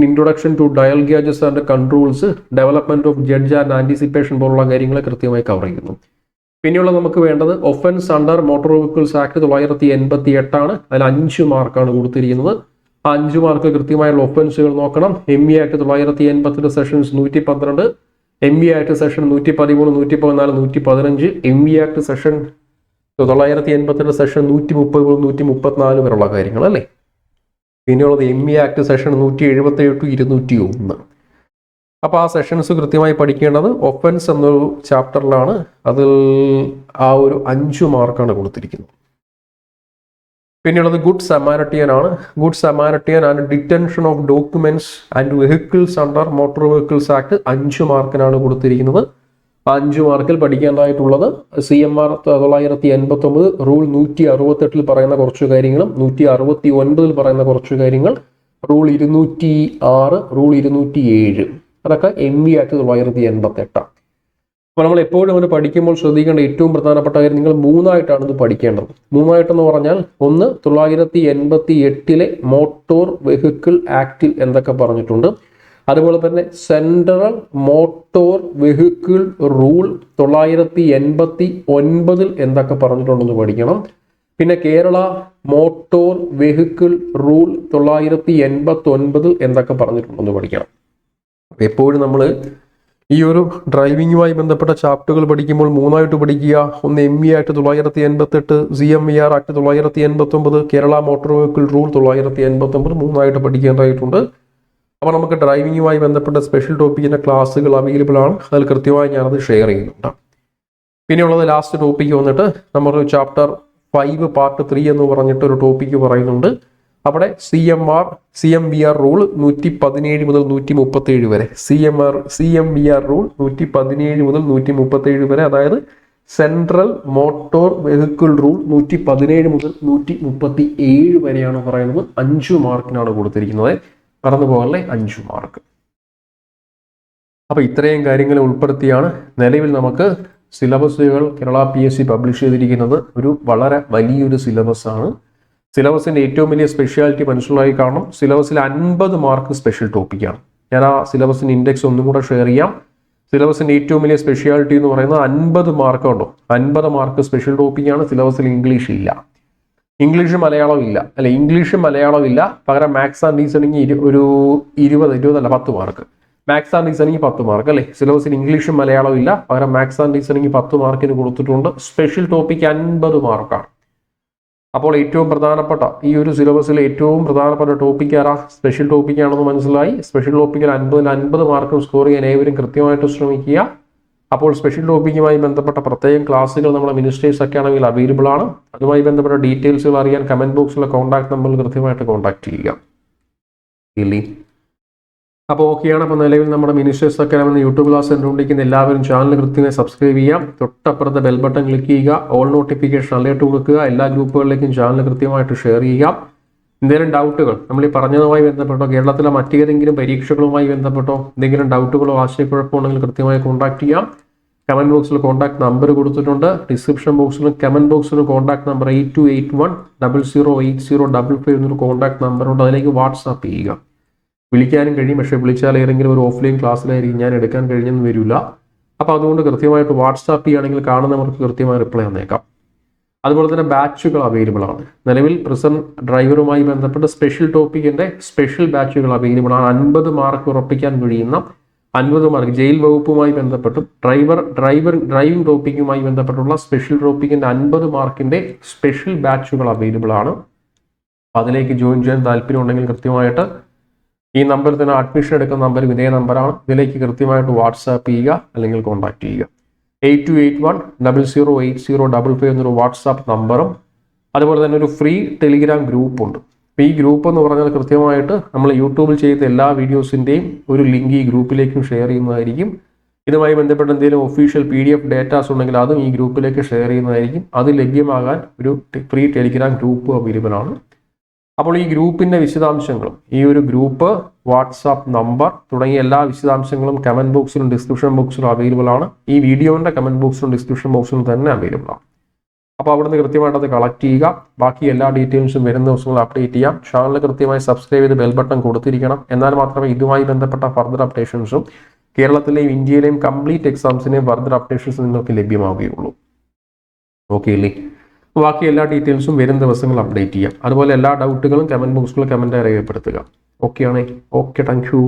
Introduction to dial gauges and controls, development of judge and anticipation പോലുള്ള കാര്യങ്ങളെ കൃത്യമായി കവർ ചെയ്യുന്നു. പിന്നെയുള്ള നമുക്ക് വേണ്ടത് offence under motor vehicles act 988 ആണ്. അതിൽ 5 മാർക്കാണ് കൊടുത്തിരിക്കുന്നത്. ആ 5 മാർക്ക് കൃത്യമായുള്ള ഒഫൻസുകൾ നോക്കണം. ME act 980 sessions 112, ME act session 113, 114, 115, ME act session 980 session 130, 134 വരെയുള്ള കാര്യങ്ങൾ അല്ലേ. പിന്നെയുള്ളത് ME ആക്ട് സെഷൻ 177 to 201. അപ്പോൾ ആ സെഷൻസ് കൃത്യമായി പഠിക്കേണ്ടത് ഒഫൻസ് എന്നൊരു ചാപ്റ്ററിലാണ്. അതിൽ ആ ഒരു 5 മാർക്കാണ് കൊടുത്തിരിക്കുന്നത്. പിന്നെയുള്ളത് ഗുഡ് സമാരിറ്റിയൻ ആണ്. Good Samaritan and detention of documents and vehicles under motor vehicles act 5 മാർക്കിനാണ് കൊടുത്തിരിക്കുന്നത്. 5 മാർക്കിൽ പഠിക്കേണ്ടതായിട്ടുള്ളത് CMR 989 റൂൾ 168 പറയുന്ന കുറച്ച് കാര്യങ്ങളും 169 പറയുന്ന കുറച്ച് കാര്യങ്ങൾ, റൂൾ 206, റൂൾ 207 അതൊക്കെ ME ആക്ട് 988. അപ്പോൾ നമ്മൾ എപ്പോഴും അവന് പഠിക്കുമ്പോൾ ശ്രദ്ധിക്കേണ്ട ഏറ്റവും പ്രധാനപ്പെട്ട കാര്യം, നിങ്ങൾ മൂന്നായിട്ടാണ് ഇത് പഠിക്കേണ്ടത്. മൂന്നായിട്ടെന്ന് പറഞ്ഞാൽ, ഒന്ന് 1988 മോട്ടോർ വെഹിക്കിൾ ആക്ടിൽ എന്തൊക്കെ പറഞ്ഞിട്ടുണ്ട്, അതുപോലെ തന്നെ സെൻട്രൽ മോട്ടോർ വെഹിക്കിൾ റൂൾ 1989 എന്തൊക്കെ പറഞ്ഞിട്ടുണ്ടെന്ന് പഠിക്കണം. പിന്നെ കേരള മോട്ടോർ വെഹിക്കിൾ റൂൾ 1989 എന്തൊക്കെ പറഞ്ഞിട്ടുണ്ടെന്ന് പഠിക്കണം. എപ്പോഴും നമ്മൾ ഈ ഒരു ഡ്രൈവിങ്ങുമായി ബന്ധപ്പെട്ട ചാപ്റ്ററുകൾ പഠിക്കുമ്പോൾ മൂന്നായിട്ട് പഠിക്കുക. ഒന്ന് ME act 1988, CMVR act 1989, Kerala motor vehicle rule 1989 മൂന്നായിട്ട് പഠിക്കേണ്ടതായിട്ടുണ്ട്. അപ്പോൾ നമുക്ക് ഡ്രൈവിങ്ങുമായി ബന്ധപ്പെട്ട സ്പെഷ്യൽ ടോപ്പിക്കിൻ്റെ ക്ലാസ്സുകൾ അവൈലബിൾ ആണ്. അതിൽ കൃത്യമായി ഞാനത് ഷെയർ ചെയ്യുന്നുണ്ട്. പിന്നെയുള്ളത് ലാസ്റ്റ് ടോപ്പിക്ക് വന്നിട്ട് നമ്മൾ ചാപ്റ്റർ 5 പാർട്ട് 3 എന്ന് പറഞ്ഞിട്ട് ഒരു ടോപ്പിക്ക് പറയുന്നുണ്ട്. അവിടെ CMVR റൂൾ 117 മുതൽ 137 വരെ, CMVR റൂൾ 117 മുതൽ 137 വരെ, അതായത് സെൻട്രൽ മോട്ടോർ വെഹിക്കിൾ റൂൾ 117 മുതൽ 137 വരെയാണ് പറയുന്നത്. 5 മാർക്കിനാണ് കൊടുത്തിരിക്കുന്നത്. കടന്നു പോകാനുള്ള 5 മാർക്ക്. അപ്പോൾ ഇത്രയും കാര്യങ്ങൾ ഉൾപ്പെടുത്തിയാണ് നിലവിൽ നമുക്ക് സിലബസുകൾ കേരള PSC പബ്ലിഷ് ചെയ്തിരിക്കുന്നത്. ഒരു വളരെ വലിയൊരു സിലബസ് ആണ്. സിലബസിൻ്റെ ഏറ്റവും വലിയ സ്പെഷ്യാലിറ്റി മനസ്സിലായി കാണണം. സിലബസിൽ 50 മാർക്ക് സ്പെഷ്യൽ ടോപ്പിക്കാണ്. ഞാൻ ആ സിലബസിൻ്റെ ഇൻഡെക്സ് ഒന്നും കൂടെ ഷെയർ ചെയ്യാം. സിലബസിൻ്റെ ഏറ്റവും വലിയ സ്പെഷ്യാലിറ്റി എന്ന് പറയുന്നത് 50 മാർക്ക് ഉണ്ടോ, 50 മാർക്ക് സ്പെഷ്യൽ ടോപ്പിക്കാണ്. സിലബസിൽ ഇംഗ്ലീഷ് ഇല്ല, ഇംഗ്ലീഷ് മലയാളം ഇല്ല, അല്ല ഇംഗ്ലീഷ് മലയാളം ഇല്ല. പകരം മാത്സ് ആൻഡ് റീസണിങ് ഒരു 10 mark, maths and reasoning 10 mark അല്ലേ. സിലബസിൽ ഇംഗ്ലീഷും മലയാളം ഇല്ല, പകരം മാത്സ് ആൻഡ് റീസണിങ് 10 മാർക്കിന് കൊടുത്തിട്ടുണ്ട്. സ്പെഷ്യൽ ടോപ്പിക്ക് 50 മാർക്കാണ്. അപ്പോൾ ഏറ്റവും പ്രധാനപ്പെട്ട ഈ ഒരു സിലബസിലെ ഏറ്റവും പ്രധാനപ്പെട്ട ടോപ്പിക് ആരാ, സ്പെഷ്യൽ ടോപ്പിക്കാണെന്ന് മനസ്സിലായി. സ്പെഷ്യൽ ടോപ്പിക്കിൽ 50 മാർക്കും സ്കോർ ചെയ്യാൻ ഏവരും കൃത്യമായിട്ട് ശ്രമിക്കുക. അപ്പോൾ സ്പെഷ്യൽ ടോപ്പിക്കുമായി ബന്ധപ്പെട്ട പ്രത്യേകം ക്ലാസ്സുകൾ നമ്മുടെ മിനിസ്റ്റേഴ്സ് അക്കാഡമിയിൽ അവൈലബിൾ ആണ്. അതുമായി ബന്ധപ്പെട്ട ഡീറ്റെയിൽസുകൾ അറിയാൻ കമന്റ് ബോക്സിലെ കോൺടാക്ട് നമ്പറിൽ കൃത്യമായിട്ട് കോൺടാക്ട് ചെയ്യുക. ഇല്ലേ? അപ്പോൾ ഓക്കെയാണ്. അപ്പോൾ നിലവിൽ നമ്മുടെ മിനിസ്റ്റേഴ്സ് അക്കാഡമി എന്ന യൂട്യൂബ് ക്ലാസ് കണ്ടുകൊണ്ടിരിക്കുന്ന എല്ലാവരും ചാനൽ കൃത്യമായി സബ്സ്ക്രൈബ് ചെയ്യാം. തൊട്ടപ്പുറത്തെ ബെൽ ബട്ടൺ ക്ലിക്ക് ചെയ്യുക, ഓൾ നോട്ടിഫിക്കേഷൻ അലേർട്ട് കൊടുക്കുക. എല്ലാ ഗ്രൂപ്പുകളിലേക്കും ചാനൽ കൃത്യമായിട്ട് ഷെയർ ചെയ്യുക. എന്തെങ്കിലും ഡൗട്ടുകൾ നമ്മൾ ഈ പറഞ്ഞതുമായി ബന്ധപ്പെട്ടോ, കേരളത്തിലെ മറ്റേതെങ്കിലും പരീക്ഷകളുമായി ബന്ധപ്പെട്ടോ എന്തെങ്കിലും ഡൗട്ടുകളോ ആശയക്കുഴപ്പമോ ഉണ്ടെങ്കിൽ കൃത്യമായി കോൺടാക്ട് ചെയ്യാം. കമന്റ് ബോക്സിൽ കോൺടാക്ട് നമ്പർ കൊടുത്തിട്ടുണ്ട്. ഡിസ്ക്രിപ്ഷൻ ബോക്സിലും കമന്റ് ബോക്സിലും കോൺടാക്ട് നമ്പർ 8281008055 എന്നൊരു കോൺടാക്ട് നമ്പറുണ്ട്. അതിലേക്ക് വാട്സാപ്പ് ചെയ്യുക. വിളിക്കാനും കഴിയും, പക്ഷേ വിളിച്ചാൽ ഏതെങ്കിലും ഒരു ഓഫ്ലൈൻ ക്ലാസ്സിലായിരിക്കും, ഞാൻ എടുക്കാൻ കഴിഞ്ഞെന്ന് വരില്ല. അപ്പോൾ അതുകൊണ്ട് കൃത്യമായിട്ട് വാട്സാപ്പ് ചെയ്യുകയാണെങ്കിൽ കാണുന്നവർക്ക് കൃത്യമായി റിപ്ലൈ തന്നേക്കാം. അതുപോലെ തന്നെ ബാച്ചുകൾ അവൈലബിൾ ആണ്. നിലവിൽ പ്രസന്റ് ഡ്രൈവറുമായി ബന്ധപ്പെട്ട് സ്പെഷ്യൽ ടോപ്പിക്കിന്റെ സ്പെഷ്യൽ ബാച്ചുകൾ അവൈലബിൾ ആണ്. 50 മാർക്ക് ഉറപ്പിക്കാൻ കഴിയുന്ന 50 മാർക്ക് ജയിൽ വകുപ്പുമായി ബന്ധപ്പെട്ടും ഡ്രൈവിംഗ് ടോപ്പിക്കുമായി ബന്ധപ്പെട്ടുള്ള സ്പെഷ്യൽ ടോപ്പിക്കിന്റെ 50 മാർക്കിന്റെ സ്പെഷ്യൽ ബാച്ചുകൾ അവൈലബിൾ ആണ്. അതിലേക്ക് ജോയിൻ ചെയ്യാൻ താല്പര്യം ഉണ്ടെങ്കിൽ കൃത്യമായിട്ട് ഈ നമ്പറിൽ തന്നെ അഡ്മിഷൻ എടുക്കുന്ന നമ്പർ ഇതേ നമ്പറാണ്. ഇതിലേക്ക് കൃത്യമായിട്ട് വാട്സാപ്പ് ചെയ്യുക അല്ലെങ്കിൽ കോൺടാക്ട് ചെയ്യുക. 8281008055 എന്നൊരു വാട്സാപ്പ് നമ്പറും അതുപോലെ തന്നെ ഒരു ഫ്രീ ടെലിഗ്രാം ഗ്രൂപ്പ് ഉണ്ട്. അപ്പോൾ ഈ ഗ്രൂപ്പ് എന്ന് പറഞ്ഞാൽ കൃത്യമായിട്ട് നമ്മൾ യൂട്യൂബിൽ ചെയ്ത എല്ലാ വീഡിയോസിൻ്റെയും ഒരു ലിങ്ക് ഈ ഗ്രൂപ്പിലേക്കും ഷെയർ ചെയ്യുന്നതായിരിക്കും. ഇതുമായി ബന്ധപ്പെട്ട എന്തെങ്കിലും ഒഫീഷ്യൽ PDF ഡേറ്റാസ് ഉണ്ടെങ്കിൽ അതും ഈ ഗ്രൂപ്പിലേക്ക് ഷെയർ ചെയ്യുന്നതായിരിക്കും. അത് ലഭ്യമാകാൻ ഒരു ഫ്രീ ടെലിഗ്രാം ഗ്രൂപ്പ് അവൈലബിൾ ആണ്. അപ്പോൾ ഈ ഗ്രൂപ്പിൻ്റെ വിശദാംശങ്ങളും ഈ ഒരു ഗ്രൂപ്പ് വാട്സാപ്പ് നമ്പർ തുടങ്ങിയ എല്ലാ വിശദാംശങ്ങളും കമന്റ് ബോക്സിലും ഡിസ്ക്രിപ്ഷൻ ബോക്സിലും അവൈലബിൾ ആണ്. ഈ വീഡിയോയുടെ കമന്റ് ബോക്സിലും ഡിസ്ക്രിപ്ഷൻ ബോക്സിലും തന്നെ അവൈലബിൾ ആണ്. അപ്പോൾ അവിടുന്ന് കൃത്യമായിട്ട് അത് കളക്ട് ചെയ്യുക. ബാക്കി എല്ലാ ഡീറ്റെയിൽസും വരുന്ന ദിവസങ്ങൾ അപ്ഡേറ്റ് ചെയ്യാം. ചാനൽ കൃത്യമായി സബ്സ്ക്രൈബ് ചെയ്ത് ബെൽ ബട്ടൺ കൊടുത്തിരിക്കണം. എന്നാൽ മാത്രമേ ഇതുമായി ബന്ധപ്പെട്ട ഫർദർ അപ്ഡേഷൻസും കേരളത്തിലെയും ഇന്ത്യയിലെയും കംപ്ലീറ്റ് എക്സാംസിനെയും ഫർദർ അപ്ഡേഷൻസ് നിങ്ങൾക്ക് ലഭ്യമാവുകയുള്ളൂ. ഓക്കെ അല്ലേ? ബാക്കി എല്ലാ ഡീറ്റെയിൽസും വരും ദിവസങ്ങൾ അപ്ഡേറ്റ് ചെയ്യാം. അതുപോലെ എല്ലാ ഡൗട്ടുകളും കമന്റ് ബോക്സിൽ കമൻറ്റായി രേഖപ്പെടുത്തുക. ഓക്കെ ആണേ? Okay, thank you.